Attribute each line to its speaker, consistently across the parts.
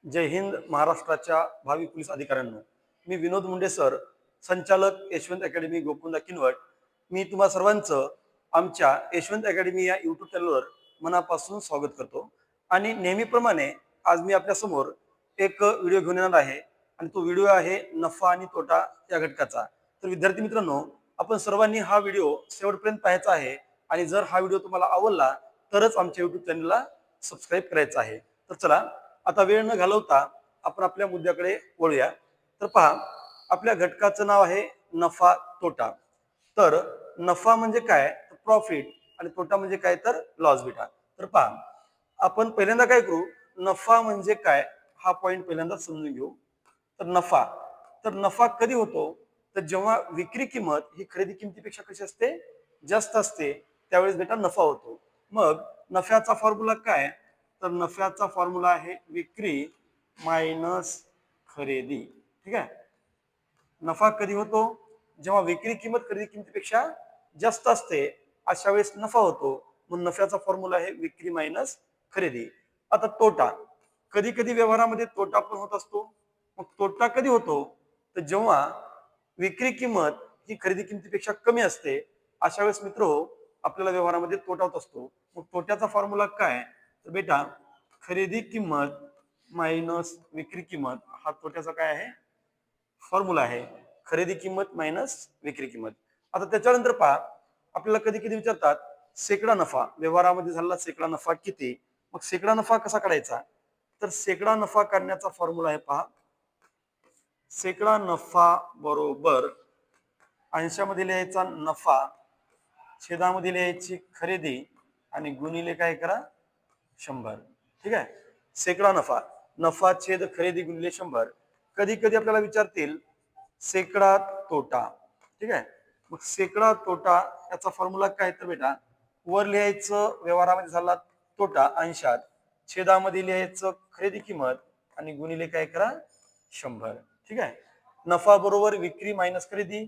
Speaker 1: जय हिंद महाराष्ट्राच्या भावी पोलीस अधिकाऱ्यांनो. मी विनोद मुंडे सर, संचालक यशवंत अकॅडमी गोकुंदा किनवट. मी तुम्हा सर्वांचं आमच्या यशवंत अकॅडमी या यूट्यूब चॅनलवर मनापासून स्वागत करतो. आणि नेहमीप्रमाणे आज मी आपल्यासमोर एक व्हिडिओ घेऊन येणार आहे आणि तो व्हिडिओ आहे नफा आणि तोटा या घटकाचा. तर विद्यार्थी मित्रांनो, आपण सर्वांनी हा व्हिडिओ शेवटपर्यंत पाहायचा आहे आणि जर हा व्हिडिओ तुम्हाला आवडला तरच आमच्या यूट्यूब चॅनलला सबस्क्राईब करायचं आहे. तर चला, आता वेळ न घालवता आपण आपल्या मुद्द्याकडे वळूया. तर पहा, आपल्या घटकाचं नाव आहे नफा तोटा. तर नफा म्हणजे काय, प्रॉफिट, आणि तोटा म्हणजे काय तर लॉस बेटा. तर पहा, आपण पहिल्यांदा काय करू, नफा म्हणजे काय हा पॉइंट पहिल्यांदा समजून घेऊ. तर नफा कधी होतो, तर जेव्हा विक्री किंमत ही खरेदी किमतीपेक्षा कशी असते, जास्त असते, त्यावेळेस बेटा नफा होतो. मग नफ्याचा फॉर्म्युला काय, तर नफ्याचा फॉर्म्युला आहे विक्री मायनस खरेदी. ठीक आहे. नफा कधी होतो, जेव्हा विक्री किंमत खरेदी किमतीपेक्षा जास्त असते, अशा वेळेस नफा होतो. मग नफ्याचा फॉर्म्युला आहे विक्री मायनस खरेदी. आता तोटा, कधी कधी व्यवहारामध्ये तोटा पण होत असतो. मग तोटा कधी होतो, तर जेव्हा विक्री किंमत ही खरेदी किमतीपेक्षा कमी असते, अशा वेळेस मित्र आपल्याला व्यवहारामध्ये तोटा होत असतो. मग तोट्याचा फॉर्म्युला काय, तर बेटा खरेदी किंमत मायनस विक्री किंमत हा तोट्याचा काय आहे, फॉर्म्युला आहे. खरेदी किंमत मायनस विक्री किंमत. आता त्याच्यानंतर पहा, आपल्याला कधी कधी विचारतात शेकडा नफा, व्यवहारामध्ये झालेला शेकडा नफा किती. मग शेकडा नफा कसा काढायचा, तर शेकडा नफा काढण्याचा फॉर्म्युला आहे पहा, शेकडा नफा बरोबर अंशामध्ये लिहायचा नफा, छेदामध्ये लिहायची खरेदी, आणि गुणिले काय करा 100. ठीक आहे. शेकडा नफा, नफा छेद खरेदी गुणिले 100. कधी कधी आपल्याला विचारतील शेकडा तोटा. ठीक आहे. मग शेकडा तोटा याचा फॉर्म्युला काय, तर बेटा वर लिहायचं व्यवहारामध्ये झाला तोटा अंशात, छेदामध्ये लिहायचं खरेदी किंमत, आणि गुणिले काय करा 100. ठीक आहे. नफा बरोबर विक्री मायनस खरेदी,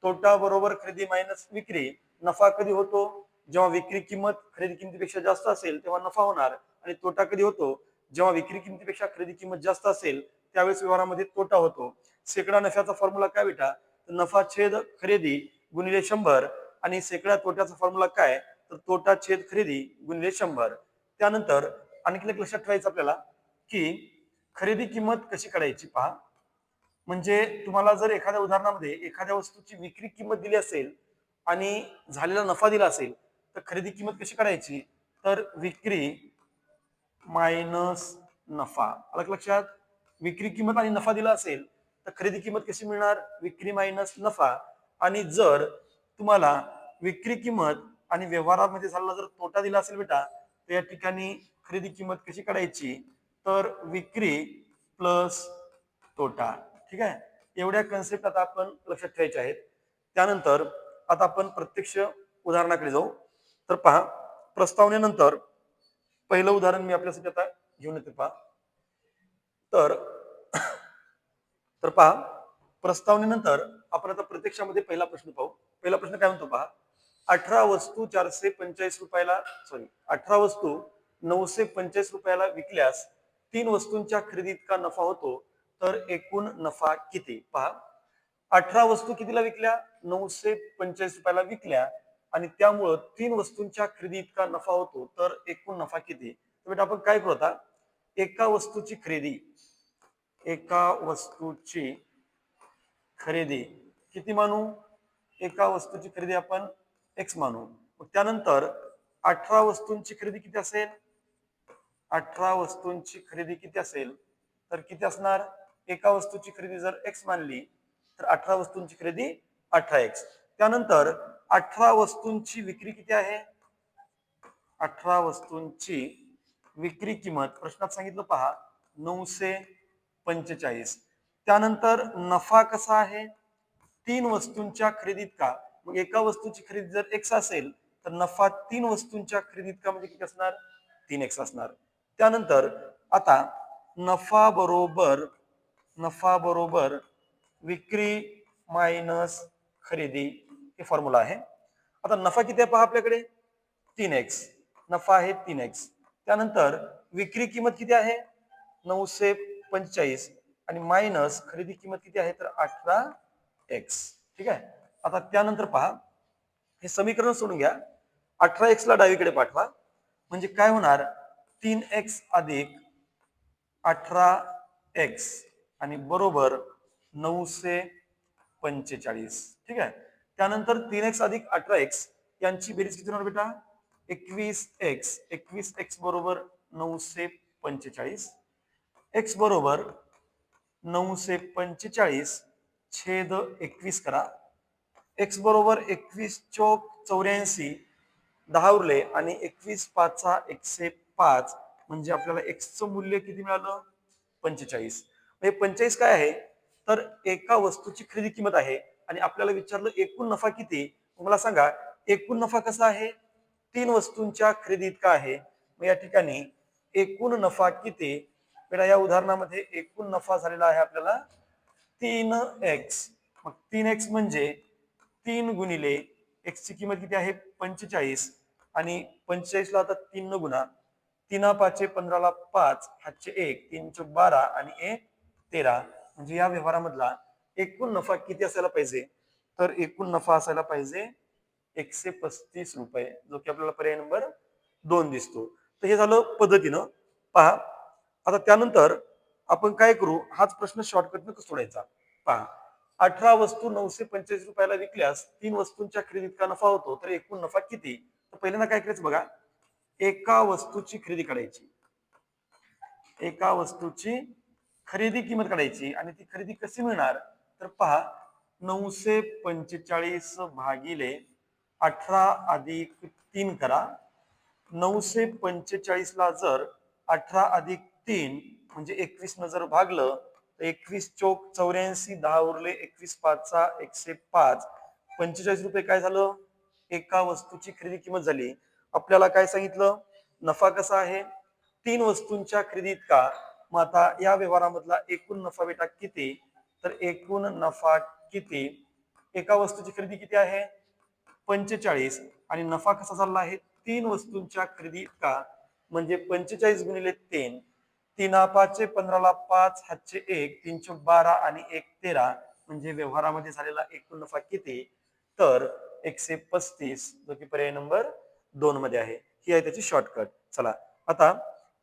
Speaker 1: तोटा बरोबर खरेदी मायनस विक्री. नफा कधी होतो, जेव्हा विक्री किंमत खरेदी किमतीपेक्षा जास्त असेल तेव्हा नफा होणार. आणि तोटा कधी होतो, जेव्हा विक्री किमतीपेक्षा खरेदी किंमत जास्त असेल त्यावेळेस व्यवहारामध्ये तोटा होतो. शेकडा नफ्याचा फॉर्म्युला काय बेटा, तर नफा छेद खरेदी गुणिले 100. आणि शेकडा तोट्याचा फॉर्म्युला काय, तर तोटा छेद खरेदी गुणिले 100. त्यानंतर आणखी एक लक्षात ठेवायचं आपल्याला, की खरेदी किंमत कशी काढायची पहा. म्हणजे तुम्हाला जर एखाद्या उदाहरणामध्ये एखाद्या वस्तूची विक्री किंमत दिली असेल आणि झालेला नफा दिला असेल, तर खरेदी किंमत कशी काढायची, तर विक्री मायनस नफा. आलं का लक्षात. विक्री किंमत आणि नफा दिला असेल तर खरेदी किंमत कशी मिळणार, विक्री मायनस नफा. आणि जर तुम्हाला विक्री किंमत आणि व्यवहारामध्ये झालेला जर तोटा दिला असेल बेटा, तर या ठिकाणी खरेदी किंमत कशी काढायची, तर विक्री प्लस तोटा. ठीक आहे. एवढ्या कन्सेप्ट आता आपण लक्षात ठेवायच्या आहेत. त्यानंतर आता आपण प्रत्यक्ष उदाहरणाकडे जाऊ. तर पहा, प्रस्तावनेनंतर पहिलं उदाहरण मी आपल्यासाठी आता घेऊन येते पहा. तर तर पहा, प्रस्तावनेनंतर आपण आता प्रत्यक्षामध्ये पहिला प्रश्न पाहू. पहिला प्रश्न काय म्हणतो पहा, 18 वस्तू 445 रुपयाला, सॉरी 18 वस्तू 945 रुपयाला विकल्यास 3 वस्तूंच्या खरेदीत का नफा होतो, तर एकूण नफा किती. पहा, 18 वस्तू कितीला विकल्या, 945 रुपयाला विकल्या, आणि त्यामुळं 3 वस्तूंच्या खरेदी इतका नफा होतो, तर एकूण नफा किती. तर बेटा आपण काय करू आता, एका वस्तूची खरेदी, एका वस्तूची खरेदी किती मानू, एका वस्तूची खरेदी आपण एक्स मानू. मग त्यानंतर 18 वस्तूंची खरेदी किती असेल, 18 वस्तूंची खरेदी किती असेल, तर किती असणार, एका वस्तूची खरेदी जर एक्स मानली तर 18 वस्तूंची खरेदी 18x. त्यानंतर 18 वस्तूंची विक्री किती आहे, 18 वस्तूंची विक्री किंमत प्रश्नात सांगितलं पहा 945. त्यानंतर नफा कसा आहे, 3 वस्तूंच्या खरेदीत का. मग एका वस्तूची खरेदी जर एक्स असेल तर नफा 3 वस्तूंच्या खरेदीत का म्हणजे किती असणार, 3x असणार. त्यानंतर आता नफा बरोबर विक्री मायनस खरेदी हे फॉर्म्युला आहे. आता नफा किती आहे पहा आपल्याकडे, 3x. नफा आहे 3x. त्यानंतर विक्री किंमत किती आहे, 945. 45 आणि मायनस खरेदी किंमत किती आहे तर 18x. ठीक आहे. आता त्यानंतर पहा, हे समीकरण सोडून घ्या. 18x ला डावीकडे पाठवा म्हणजे काय होणार 3x अधिक 18x आणि बरोबर 945. ठीक आहे. त्यानंतर 3x अधिक 18x यांची बेरीज किती होणार बेटा 21x. 21x बरोबर 945. x बरोबर 945 छेद 21 करा. x बरोबर 21 चौक 84, 10 उरले आणि 21 पाचा 105 म्हणजे आपल्याला x चं मूल्य किती मिळालं 45. म्हणजे 45 काय आहे तर एका वस्तूची खरेदी किंमत आहे आणि आपल्याला विचारलं एकूण नफा किती. मला सांगा एकूण नफा कसा आहे 3 वस्तूंच्या खरेदी इतका आहे. मग या ठिकाणी एकूण नफा किती बेटा या उदाहरणामध्ये एकूण नफा झालेला आहे आपल्याला 3x. मग 3x म्हणजे 3 गुणिले x ची किंमत किती आहे 45 आणि 45 ला आता 3 न गुणा 3 पाचे 15 ला 5 हातचे 1 3 चे 12 आणि 1 13 म्हणजे या व्यवहारामधला एकूण नफा किती असायला पाहिजे तर एकूण नफा असायला पाहिजे 135 रुपये जो की आपल्याला पर्याय नंबर 2 दिसतो. तर हे झालं पद्धतीनं पहा. आता त्यानंतर आपण काय करू हाच प्रश्न शॉर्टकटनं कसं सोडायचा पहा. 18 वस्तू 945 रुपयाला विकल्यास 3 वस्तूंच्या खरेदीत का नफा होतो तर एकूण नफा किती. तर पहिल्यांदा काय करायचं बघा एका वस्तूची खरेदी काढायची. एका वस्तूची खरेदी किंमत काढायची आणि ती खरेदी कशी मिळणार तर पहा 945 भागिले 18 अधिक 3 करा. 945 ला जर 18 अधिक 3 म्हणजे 21 न जर भागलं तर 21 चौक 84, 10 उरले 21 पाचा 105 45 रुपये काय झालं एका वस्तूची खरेदी किंमत झाली. आपल्याला काय सांगितलं नफा कसा आहे 3 वस्तूंच्या खरेदीत का. मग आता या व्यवहारामधला एकूण नफा बेटा किती तर एकूण नफा किती एका वस्तूची खरेदी किती आहे 45 आणि नफा कसा झाला आहे 3 वस्तूंच्या खरेदी इतका म्हणजे 45 गुणिले 3 3 पाचे 15 ला 5 हातचे 1 3 चे 12 आणि 1 13 म्हणजे व्यवहारामध्ये झालेला एकूण नफा किती तर 135 जो की पर्याय नंबर 2 मध्ये आहे. ही आहे त्याची शॉर्टकट. चला आता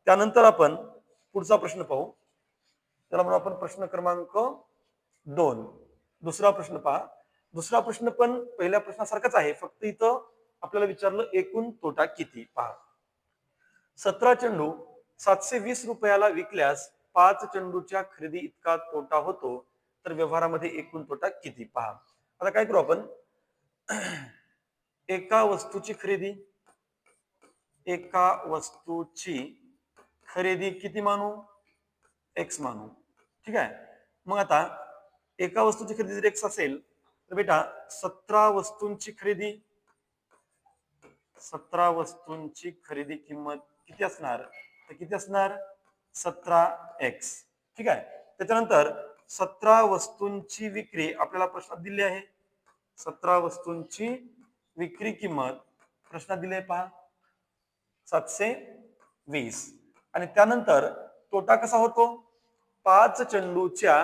Speaker 1: त्यानंतर आपण पुढचा प्रश्न पाहू. त्याला म्हणून आपण प्रश्न क्रमांक 2. दुसरा प्रश्न पहा. दुसरा प्रश्न पण पहिल्या प्रश्नासारखाच आहे फक्त इथं आपल्याला विचारलं एकूण तोटा किती पहा. 17 चेंडू 720 रुपयाला विकल्यास 5 चेंडूच्या खरेदी इतका तोटा होतो तर व्यवहारामध्ये एकूण तोटा किती पहा. आता काय करू आपण एका वस्तूची खरेदी एका वस्तूची खरेदी किती मानू x मानू. ठीक आहे. मग आता एका वस्तूची खरेदी जर x असेल तर बेटा 17 वस्तूंची खरेदी 17 वस्तूंची खरेदी किंमत किती असणार तर किती असणार 17x. ठीक आहे. त्याच्यानंतर 17 वस्तूंची विक्री आपल्याला प्रश्नात दिली आहे. 17 वस्तूंची विक्री किंमत प्रश्नात दिली आहे पहा 720 आणि त्यानंतर तोटा कसा होतो 5 चेंडूच्या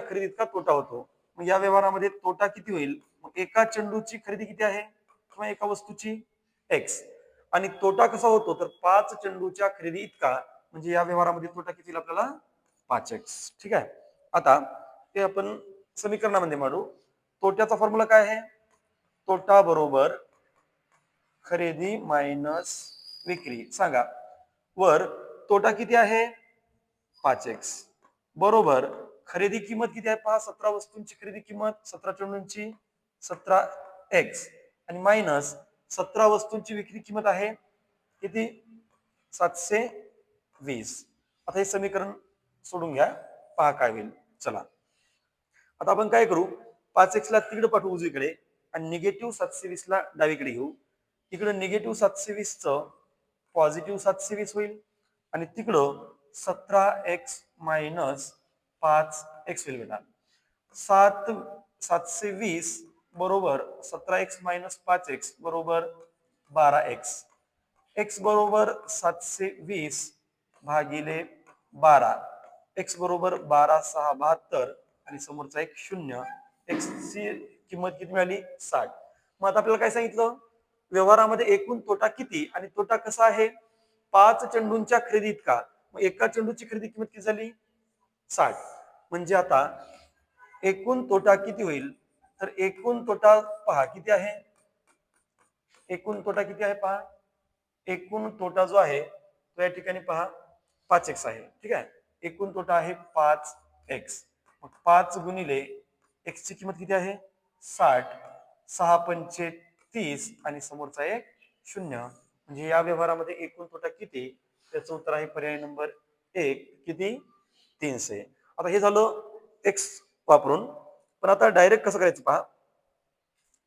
Speaker 1: खरेदीत का तोटा होतो. मग या व्यवहारामध्ये तोटा किती होईल मग एका चेंडूची खरेदी किती आहे किंवा एका वस्तूची x आणि तोटा कसा होतो तर 5 चेंडूच्या खरेदी इतका म्हणजे या व्यवहारामध्ये तोटा किती होईल आपल्याला 5x. ठीक आहे. आता ते आपण समीकरणामध्ये मांडू. तोट्याचा फॉर्म्युला काय आहे तोटा बरोबर खरेदी मायनस विक्री. सांगा वर तोटा किती आहे 5x बरोबर खरेदी किंमत किती आहे पहा 17 वस्तूंची खरेदी किंमत 17 चेंडूंची 17x आणि मायनस 17 वस्तूंची विक्री किंमत आहे किती 720. आता हे समीकरण सोडून घ्या पहा काय होईल. चला आता आपण काय करू 5x ला तिकडे पाठवू उजवीकडे आणि निगेटिव्ह 720 ला डावीकडे घेऊ. इकडे निगेटिव्ह 720 च पॉझिटिव्ह 720 होईल आणि तिकडं 17x मायनस 5x होईल बेटा. 720 बरोबर 17x मायनस 5x बरोबर 12x. x बरोबर 720 भागिले 12, एक्स बरोबर 12 6 72 आणि समोरचा एक 0, एक्स ची किंमत किती मिळाली 60. मग आता आपल्याला काय सांगितलं, व्यवहारामध्ये एकूण तोटा किती आणि तोटा कसा आहे, 5 चेंडूंच्या खरेदीत का. मग एका चेंडूची खरेदी किंमत किती झाली 60. म्हणजे आता एकूण तोटा किती होईल, तर एकूण तोटा पहा किती आहे, एकूण तोटा किती आहे पहा, एकूण तोटा जो आहे तो या ठिकाणी पहा 5x आहे. ठीक आहे, एकूण तोटा आहे 5x. मग 5 गुणिले x ची किंमत किती आहे 60, 6 पंचे 30 आणि समोरचा एक 0. म्हणजे या व्यवहारामध्ये एकूण तोटा किती, त्याचं उत्तर आहे पर्याय नंबर 1 किती 300. आता हे झालं x वापरून. पण आता डायरेक्ट कसं करायचं पहा,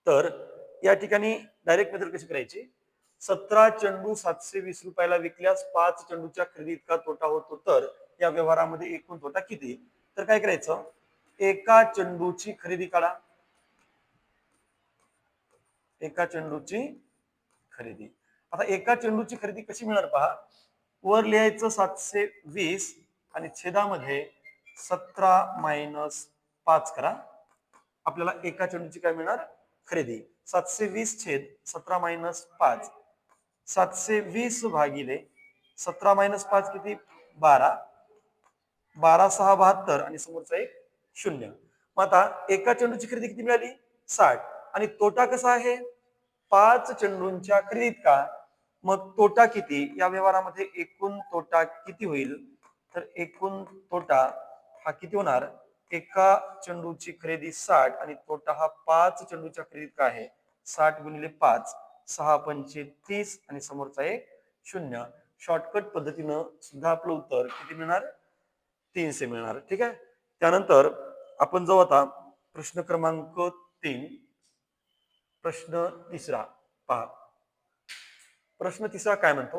Speaker 1: तर या ठिकाणी डायरेक्ट मेथड कशी करायची, 17 चेंडू 720 रुपयाला विकल्यास 5 चेंडूच्या खरेदी इतका तोटा होतो, तर या व्यवहारामध्ये एकूण तोटा किती. तर काय करायचं, एका चेंडूची खरेदी काढा, एका चेंडूची खरेदी. आता एका चेंडूची खरेदी कशी मिळणार पहा, वर लिहायचं 720 आणि छेदामध्ये 17 मायनस 5 करा, आपल्याला एका चेंडूची काय मिळणार खरेदी, 720 छेद 17 मायनस 5, 720 भागिले 17 मायनस 5 किती 12, 12 6 72 आणि समोरचा एक 0. मग आता एका चेंडूची खरेदी किती मिळाली 60 आणि तोटा कसा आहे 5 चेंडूंच्या खरेदीत का. मग तोटा किती, या व्यवहारामध्ये एकूण तोटा किती होईल, तर एकूण तोटा हा किती होणार, एका चेंडूची खरेदी 60 आणि तोटा हा 5 चेंडूच्या खरेदीत का आहे 60 गुणिले 5, 6 पंचे 30 आणि समोरचा एक 0. शॉर्टकट पद्धतीनं सुद्धा आपलं उत्तर किती मिळणार 300 मिळणार. ठीक आहे, त्यानंतर आपण जाऊ आता प्रश्न क्रमांक 3. प्रश्न तिसरा पहा, प्रश्न तिसरा काय म्हणतो,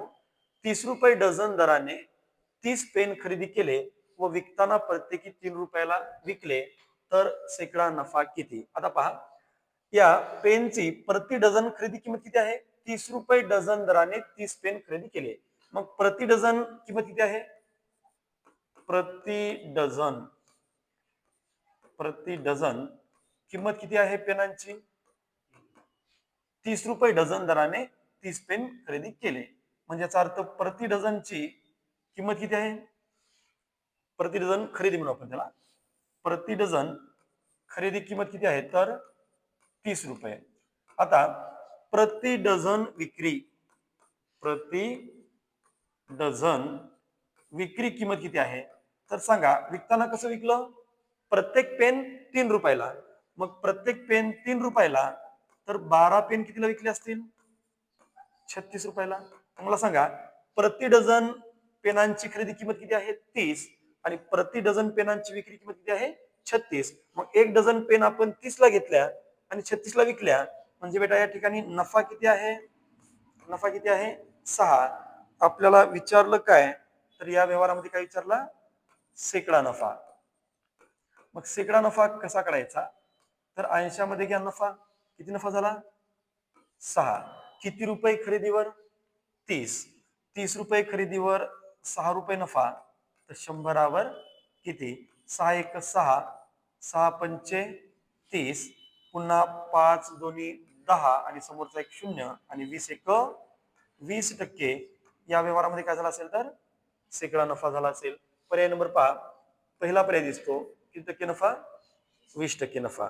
Speaker 1: 30 रुपये डझन दराने 30 पेन खरेदी केले व विकताना प्रत्येकी 3 रुपयाला विकले तर शेकडा नफा किती. आता पहा, या पेनची प्रति डझन खरेदी किंमत किती आहे, 30 रुपये डझन दराने 30 पेन खरेदी केले. मग प्रति डझन किंमत किती आहे, प्रति डझन, प्रति डझन किंमत किती आहे पेनांची, 30 रुपये डझन दराने 30 पेन खरेदी केले. म्हणजे याचा अर्थ प्रति डझनची किंमत किती आहे, प्रति डझन खरेदी म्हणू आपण त्याला, प्रति डझन खरेदी किंमत किती आहे तर 30 रुपये. आता प्रति डझन विक्री, प्रति डझन विक्री किंमत किती आहे, तर सांगा विकताना कसं विकलं, प्रत्येक पेन 3 रुपयाला, मग प्रत्येक पेन 3 रुपयाला तर 12 पेन कितीला विकले असतील 36 रुपयाला. मला सांगा प्रति डझन पेनांची खरेदी किंमत किती आहे 30 आणि प्रति डझन पेनांची विक्री किंमत किती आहे 36. मग एक डझन पेन आपण 30 ला घेतल्या आणि 36 ला विकल्या, म्हणजे बेटा या ठिकाणी नफा किती आहे, नफा किती आहे 6. आपल्याला विचारलं काय, तर या व्यवहारामध्ये काय विचारला शेकडा नफा. मग शेकडा नफा कसा काढायचा, तर 80 मध्ये घ्या नफा, किती नफा झाला 6. किती रुपये खरेदीवर 30, 30 रुपये खरेदीवर 6 रुपये नफा, तर 100वर किती 6 1 6, 6 पंचे 30, पुन्हा 5 दोन्ही 10 आणि समोरचा एक 0 आणि 20 एक 20%. या व्यवहारामध्ये काय झाला असेल तर शेकडा नफा झाला असेल. पर्याय नंबर पहा, पहिला पर्याय दिसतो किती टक्के नफा 20% नफा.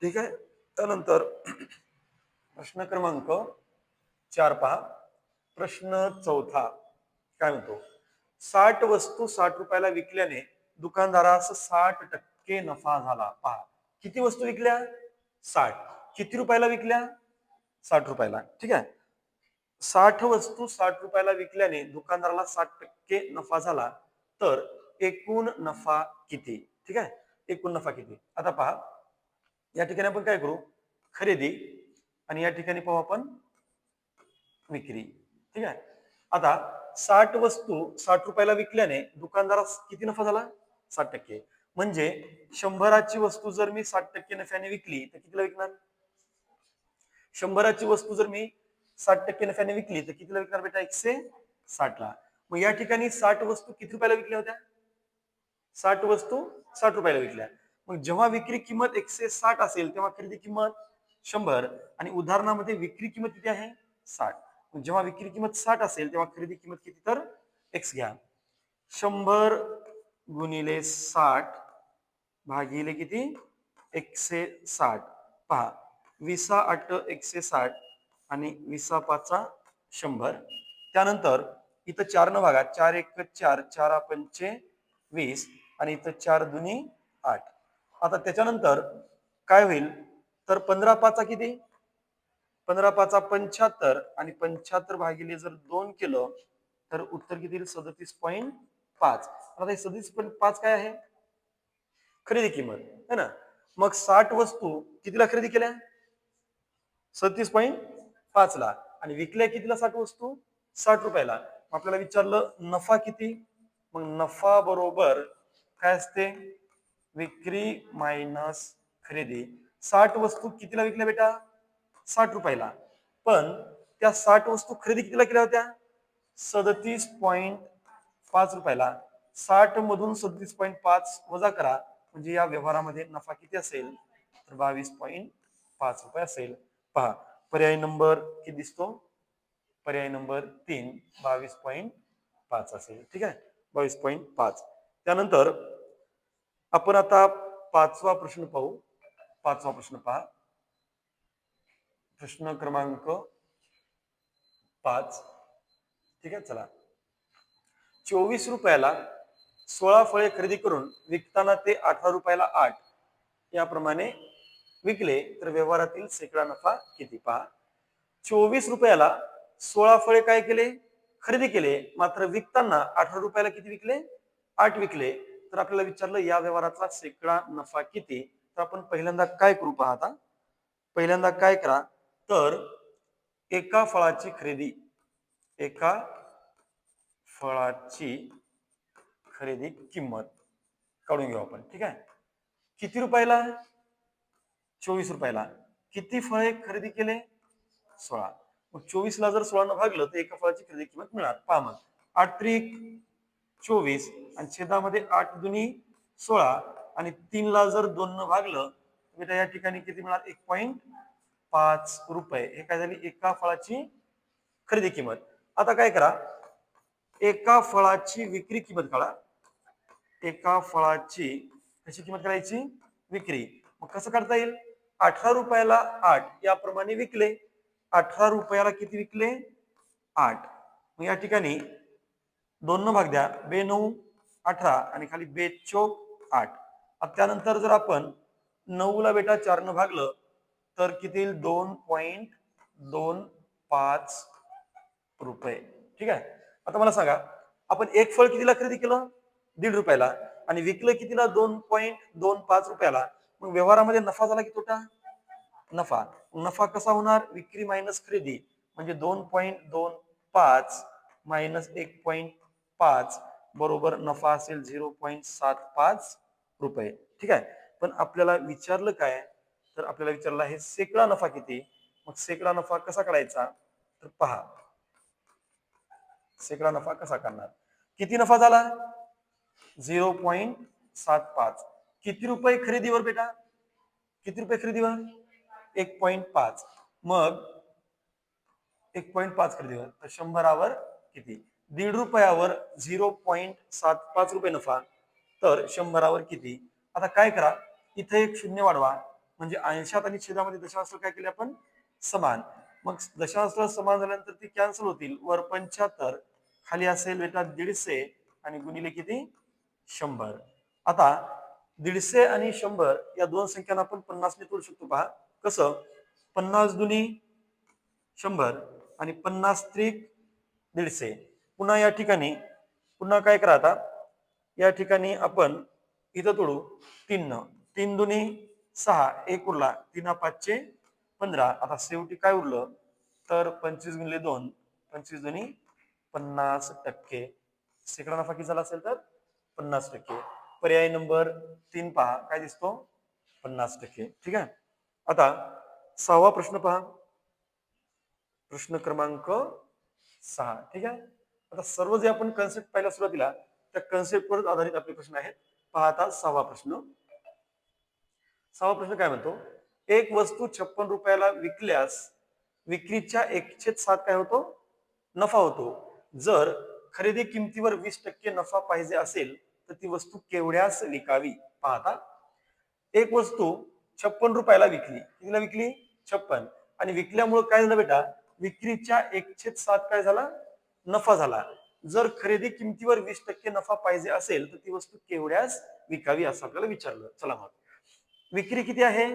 Speaker 1: ठीक आहे, त्यानंतर प्रश्न क्रमांक 4 पहा, प्रश्न चौथा काय म्हणतो, 60 वस्तू 60 रुपयाला विकल्याने दुकानदारास 60% नफा झाला. पहा किती वस्तू विकल्या 60, किती रुपयाला विकल्या 60 रुपयाला. ठीक आहे, 60 वस्तू 60 रुपयाला विकल्याने दुकानदाराला 60% नफा झाला, तर एकूण नफा किती. ठीक आहे, एकूण नफा किती. आता पहा या ठिकाणी आपण काय करू, खरेदी आणि या ठिकाणी पाहू आपण विक्री. ठीक आहे, आता 60 वस्तू 60 रुपयाला विकल्याने दुकानदारास किती नफा झाला 60%. म्हणजे 100ची वस्तू जर मी 60% नफ्याने विकली तर कितीला विकणार, 100ची वस्तू जर मी 60% नफ्याने विकली तर कितीला विकणार बेटा 160 ला. मग या ठिकाणी 60 वस्तू किती रुपयाला विकल्या होत्या? 60 वस्तू 60 रुपयाला विकल्या. मग जेव्हा विक्री किंमत 160 असेल तेव्हा खरेदी किंमत 100 आणि उदाहरणामध्ये विक्री किंमत किती आहे? 60. मग जेव्हा विक्री किंमत 60 असेल तेव्हा खरेदी किंमत किती? तर x घ्या. 100 गुणिले 60 भागिले किती? 160. पहा, 20 8 160 आणि 20 5 100. त्यानंतर इथं 4 न भागा, 4 1 4, 4 पंचे 20 आणि इथं 4 दुनी 8. आता त्याच्यानंतर काय होईल? तर 15 5 किती? 15 5 75 आणि 75 भागिले जर 2 केलं तर उत्तर किती येईल? 37.5. आता हे 37.5 काय आहे? खरेदी किंमत है ना. मग 60 वस्तू कितीला खरेदी केल्या? 37.5 ला आणि विकल्या कितीला 60 वस्तू? 60 रुपयाला. आपल्याला विचारलं नफा किती? मग नफा बरोबर काय असते? विक्री मायनस खरेदी. 60 वस्तू कितीला विकल्या बेटा? 60 रुपयाला. पण त्या 60 वस्तू खरेदी कितीला केल्या होत्या? 37.5 रुपयाला. 60 मधून 37.5 वजा करा म्हणजे या व्यवहारामध्ये नफा किती असेल? तर 22.5 रुपये असेल. पहा, पर्याय नंबर किती दिसतो? पर्याय नंबर 3 22.5 असेल. ठीक आहे, 22.5. त्यानंतर आपण आता 5वा प्रश्न पाहू. 5वा प्रश्न पहा. प्रश्न क्रमांक 5. ठीक आहे, चला. 24 रुपयाला 16 फळे खरेदी करून विकताना ते 18 रुपयाला 8 याप्रमाणे विकले तर व्यवहारातील शेकडा नफा किती? पहा, 24 रुपयाला 16 फळे काय केले? खरेदी केले. मात्र विकताना 18 रुपयाला किती विकले? 8 विकले. तर आपल्याला विचारलं या व्यवहारातला शेकडा नफा किती? तर आपण पहिल्यांदा काय करू? पहा, आता पहिल्यांदा काय करा? तर एका फळाची खरेदी, एका फळाची खरेदी किंमत काढून घेऊ आपण. ठीक आहे, किती रुपयाला? 24 रुपयाला. किती फळे खरेदी केले? 16. मग 24 ला जर 16 न भागलं तर एका फळाची खरेदी किंमत मिळणार. पहा, मग 8 त्रिक 24 आणि छेदामध्ये 8 दुनी 16 आणि 3 ला जर 2 न भागलं तर या ठिकाणी किती मिळणार? 1.5 रुपये. हे काय झाली? एका फळाची खरेदी किंमत. आता काय करा? एका फळाची विक्री किंमत काढा. एका फळाची कशी किंमत करायची? विक्री. मग कसं करता येईल? 18 रुपयाला 8 याप्रमाणे विकले. 18 रुपयाला किती विकले? 8. मग या ठिकाणी 2 न भाग द्या. 2 9 18 आणि खाली 2 चौक 8. त्यानंतर जर आपण 9 ला बेटा 4 न भागलं तर किती येईल? 2.25 रुपये. ठीक आहे, आता मला सांगा, आपण एक फळ कितीला खरेदी केलं? 1.5 रुपयाला आणि विकलं कितीला? 2.25 रुपयाला. मग व्यवहारामध्ये नफा झाला की तोटा? नफा. नफा कसा होणार? विक्री मायनस खरेदी म्हणजे 2.25 मायनस 1.5 बरोबर नफा असेल 0.75 रुपये. ठीक आहे, पण आपल्याला विचारलं काय? तर आपल्याला विचारलं आहे शेकडा नफा किती? मग शेकडा नफा कसा काढायचा? तर पहा, शेकडा नफा कसा करणार? किती नफा झाला? 0.75. किती रुपये खरेदीवर बेटा? किती रुपये खरेदीवर? 1.5. मग 1.5 खरेदीवर तर 100वर किती? 1.5 रुपयावर 0.75 रुपये नफा, तर 100वर किती? आता काय करा? इथे एक शून्य वाढवा म्हणजे अंशात आणि छेदामध्ये दशांश काय केले आपण? समान. मग दशांश समान झाल्यानंतर ती कॅन्सल होतील. वर 75 खाली असेल बेटा 150 आणि गुणिले किती? 100. आता 150 आणि 100 या दोन संख्यांना आपण 50 ने तोडू शकतो. पहा कसं? 50 दुनी 100 आणि 50 त्रिक 150. पुन्हा या ठिकाणी पुन्हा काय करा? आता या ठिकाणी आपण इथं तोडू 3 न. 3 दुनी 6, 1 उरला, 3 5 15. आता शेवटी काय उरलं? तर 25 गुणिले 2, 25 दुनी 50%. शेकडा नफा किती झाला असेल? तर 50%. पर्याय नंबर 3 पहा, काय दिसतो? 50%. ठीक आहे, आता 6वा प्रश्न पहा. प्रश्न क्रमांक 6. ठीक आहे, आता सर्व जे आपण कन्सेप्ट पाहिला सुरुवातीला त्या कन्सेप्टवरच आधारित आपले प्रश्न आहेत. पहा आता सहावा प्रश्न. सहावा प्रश्न काय म्हणतो, एक वस्तू 56 रुपयाला विकल्यास विक्रीच्या 1/7 काय होतो, नफा होतो. जर खरेदी किमतीवर 20% नफा पाहिजे असेल तर ती वस्तू केवढ्यास विकावी. पाहता एक वस्तू 56 रुपयाला विकली, कितीला विकली, 56, आणि विकल्यामुळे काय झालं बेटा, विक्रीच्या 1/7 काय झाला, नफा झाला. जर खरेदी किमतीवर 20% नफा पाहिजे असेल तर ती वस्तू केवढ्यास विकावी असं आपल्याला विचारलं. चला मग विक्री किती आहे,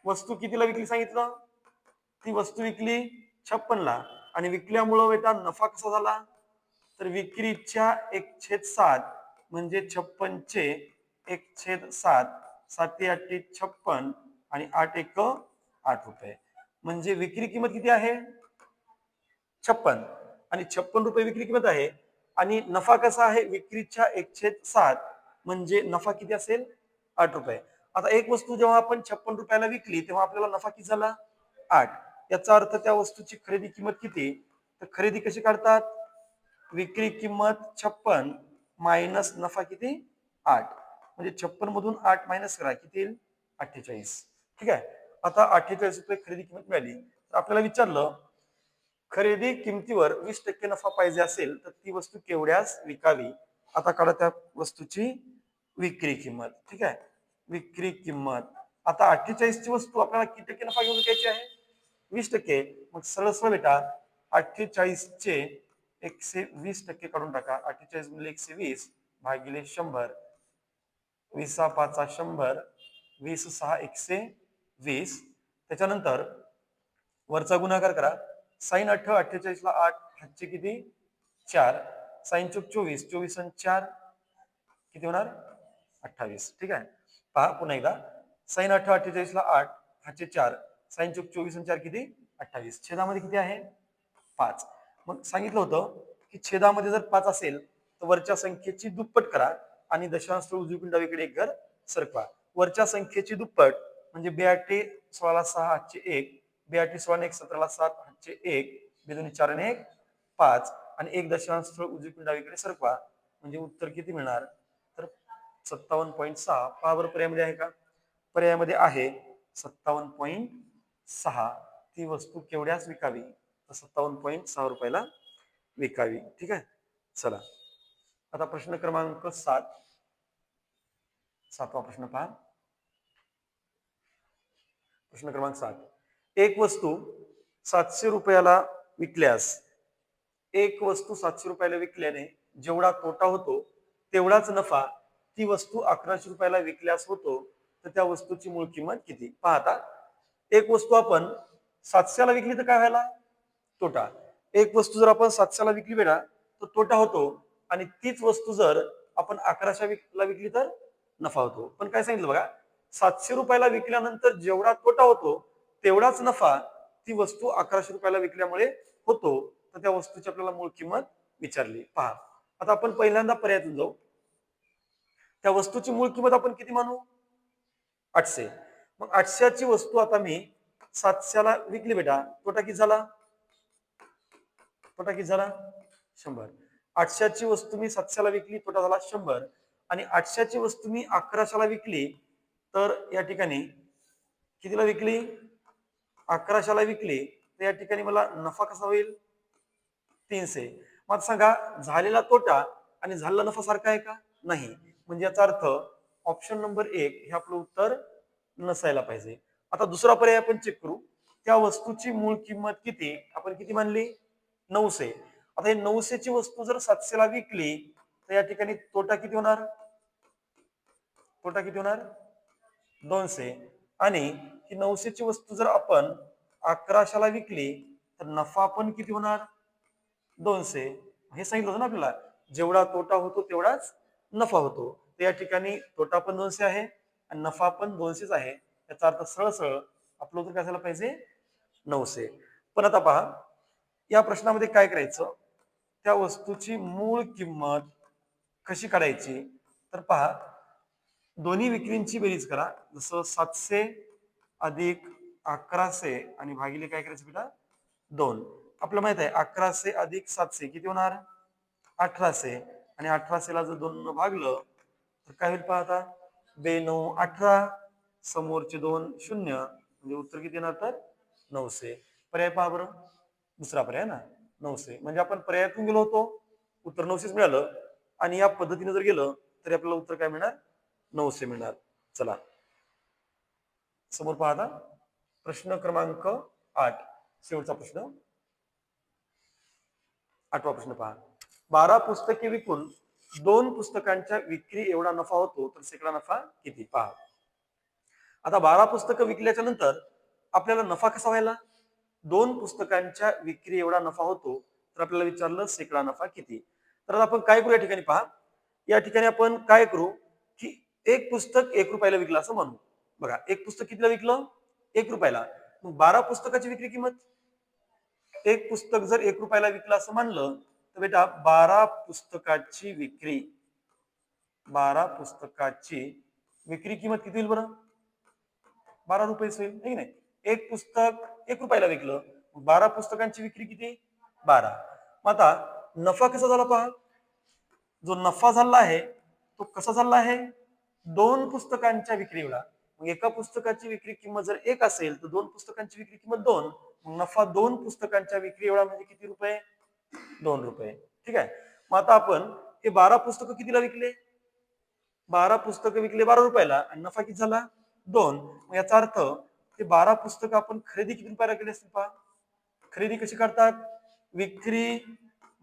Speaker 1: वस्तू कितीला विकली सांगितलं, ती वस्तू विकली 56 ला, आणि विकल्यामुळं बेटा नफा कसा झाला, तर विक्रीच्या 1/7 म्हणजे 56 चे 1/7, 7 8 56 आणि 8 1 8 रुपये. म्हणजे विक्री किंमत किती आहे, 56, आणि 56 रुपये विक्री किंमत आहे. आणि नफा कसा आहे, विक्रीच्या 1/7 म्हणजे नफा किती असेल, 8 रुपये. आता एक वस्तू जेव्हा आपण 56 रुपयाला विकली तेव्हा आपल्याला नफा किती झाला, 8. याचा अर्थ त्या वस्तूची खरेदी किंमत किती, तर खरेदी कशी काढतात, विक्री किंमत 56 मायनस नफा किती, 8. म्हणजे 56 मधून 8 मायनस करा, किती येईल, 48. ठीक आहे. आता 48 रुपये खरेदी किंमत मिळाली. तर आपल्याला विचारलं खरेदी किमतीवर 20% नफा पाहिजे असेल तर ती वस्तू केवढ्यास विकावी. आता काढा त्या वस्तूची विक्री किंमत. ठीक आहे, विक्री किंमत. आता 48 ची वस्तू आपल्याला किती टक्के नफा घेऊन विकायची आहे, 20%. मग सरळ सरळ बेटा 48 चे 120% काढून टाका. 48 म्हणजे 120 भागिले 100, 20 5 100, 20 6 120. त्याच्यानंतर वरचा गुणाकार करा. साइन 8 48 ला 8, हातचे किती 4, साइन चूक 24, 24 आणि 4 किती होणार, 28. ठीक आहे. पहा पुन्हा एकदा, साइन 8 48 ला 8, हातचे 4, साइन चूक 24 आणि 4 किती 28. छेदामध्ये किती आहे, 5. मग सांगितलं होतं की छेदामध्ये जर 5 असेल तर वरच्या संख्येची दुप्पट करा आणि दशांश उजवीकडून डावीकडे एक घर सरकवा. वरच्या संख्येची दुप्पट म्हणजे 82 16 6 हातचे 1, 82 16 1 17 7 हातचे 1, बेदोनी 4 आणि 1 5, आणि एक दशांश उजवीकडून डावीकडे सरकवा. म्हणजे उत्तर किती मिळणार, तर 57.6. पहा बरं पर्यायामध्ये आहे का, पर्यायामध्ये आहे 57.6. ती वस्तू केवढ्यास विकावी, तर 57.6 रुपयाला विकावी. ठीक आहे. चला आता प्रश्न क्रमांक 7. 7वा प्रश्न पहा. प्रश्न क्रमांक 7. एक वस्तू 700 रुपयाला विकल्यास, एक वस्तू 700 रुपयाला विकल्याने जेवढा तोटा होतो तेवढाच नफा ती वस्तू 1100 रुपयाला विकल्यास होतो, तर त्या वस्तूची मूळ किंमत किती. पाहता एक वस्तू आपण 700 ला विकली तर काय व्हायला, तोटा. एक वस्तू जर आपण 700 ला विकली बेटा तर तोटा होतो, आणि तीच वस्तू जर आपण 1100 ला विकली तर नफा होतो. पण काय सांगितलं बघा, 700 रुपयाला विकल्यानंतर जेवढा तोटा होतो तेवढाच नफा ती वस्तू 1100 रुपयाला विकल्यामुळे होतो, तर त्या वस्तूची आपल्याला मूळ किंमत विचारली. पहा आता आपण पहिल्यांदा पर्यायातून जाऊ. त्या वस्तूची मूळ किंमत आपण किती मानू, 800. मग 800 ची वस्तू आता मी 700 ला विकली बेटा, तोटा किती झाला, तोटा किती झाला, 100. 800 ची वस्तू मी 700 ला विकली, तोटा झाला 100. आणि 800 ची वस्तू मी 1100 ला विकली, तर या ठिकाणी कितीला विकली, 1100 ला विकली, तर या ठिकाणी मला नफा कसा होईल, 300. मग सांगा झालेला तोटा आणि झालेला नफा सारखा आहे का, नाही. म्हणजे याचा अर्थ ऑप्शन नंबर 1 हे आपलं उत्तर नसायला पाहिजे. आता दुसरा पर्याय आपण चेक करू. त्या वस्तूची मूळ किंमत किती, आपण किती मानली, 900. आता हे 900 ची वस्तू जर 700 ला विकली तर या ठिकाणी तोटा किती होणार, तोटा किती होणार, 200. आणि ही 900 ची वस्तू जर आपण 1100 ला विकली तर नफा पण किती होणार, 200. हे सांगितलं होतं ना आपल्याला, जेवढा तोटा होतो तेवढाच नफा होतो. तर या ठिकाणी तोटा पण 200 आहे आणि नफा पण 200 आहे. याचा अर्थ सरळ सरळ आपलं उत्तर काय झालं पाहिजे, 900. पण आता पहा या प्रश्नामध्ये काय करायचं, त्या वस्तूची मूळ किंमत कशी काढायची, तर पहा दोन्ही विक्रींची बेरीज करा. जसं 700 अधिक 1100 आणि भागिले काय करायचं बेटा, 2. आपल्याला माहित आहे 1100 अधिक 700 किती होणार? 1800. आणि 1800 ला जर 2 भागलं तर काय होईल पहा आता? 2 18, समोरचे 2 शून्य, म्हणजे उत्तर किती येणार तर 900. पर्याय पहा बरं, दुसरा पर्याय ना 900. म्हणजे आपण पर्यायातून गेलो होतो, उत्तर 900 मिळालं, आणि या पद्धतीने जर गेलं तरी आपल्याला उत्तर काय मिळणार? 900 मिळणार. चला समोर पहा आता प्रश्न क्रमांक 8, शेवटचा प्रश्न, 8वा प्रश्न पहा. 12 पुस्तके विकून 2 पुस्तकांच्या विक्री एवढा नफा होतो तर शेकडा नफा किती? पहा. आता 12 पुस्तकं विकल्याच्या नंतर आपल्याला नफा कसा व्हायला? 2 पुस्तकांच्या विक्री एवढा नफा होतो तर आपल्याला विचारलं शेकडा नफा किती. तर आता आपण काय करू या ठिकाणी पहा. या ठिकाणी आपण काय करू की एक पुस्तक 1 रुपयाला विकलं असं म्हणू. बघा, एक पुस्तक कितीला विकलं? 1 रुपयाला. मग 12 पुस्तकाची विक्री किंमत, एक पुस्तक जर 1 रुपयाला विकलं असं म्हणलं तर बेटा 12 पुस्तकाची विक्री, 12 पुस्तकाची विक्री किंमत किती होईल बरं? 12 रुपये होईल, है की नाही? एक पुस्तक 1 रुपयाला विकलं, 12 पुस्तकांची विक्री किती? 12. मग आता नफा कसा झाला पहा. जो नफा झाला आहे तो कसा झाला आहे? 2 पुस्तकांच्या विक्री एवढा. मग एका पुस्तकाची विक्री किंमत जर 1 असेल तर 2 पुस्तकांची विक्री किंमत 2. मग नफा 2 पुस्तकांच्या विक्री एवढा म्हणजे किती रुपये? 2 रुपये. ठीक आहे. मग आता आपण हे 12 पुस्तकं कितीला विकले? 12 पुस्तकं विकले 12 रुपयाला आणि नफा किती झाला? 2. मग याचा अर्थ ते 12 पुस्तकं आपण खरेदी किती रुपयाला केली असतील पहा. खरेदी कशी करतात? विक्री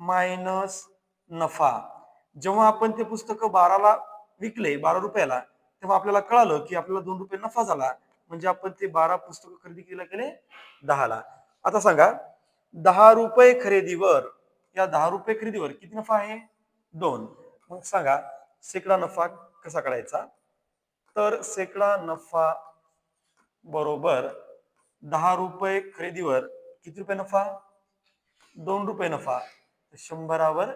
Speaker 1: मायनस नफा. जेव्हा आपण ते पुस्तकं 12ला विकले, 12 रुपयाला, तेव्हा आपल्याला कळालं की आपल्याला 2 रुपये नफा झाला. म्हणजे आपण ते 12 पुस्तकं खरेदी केला केले 10ला. आता सांगा 10 रुपये खरेदीवर, या 10 रुपये खरेदीवर किती नफा आहे? 2. मग सांगा शेकडा नफा कसा काढायचा? तर शेकडा नफा बरोबर 10 रुपये खरेदीवर किती रुपये नफा? 2 रुपये नफा. 100वर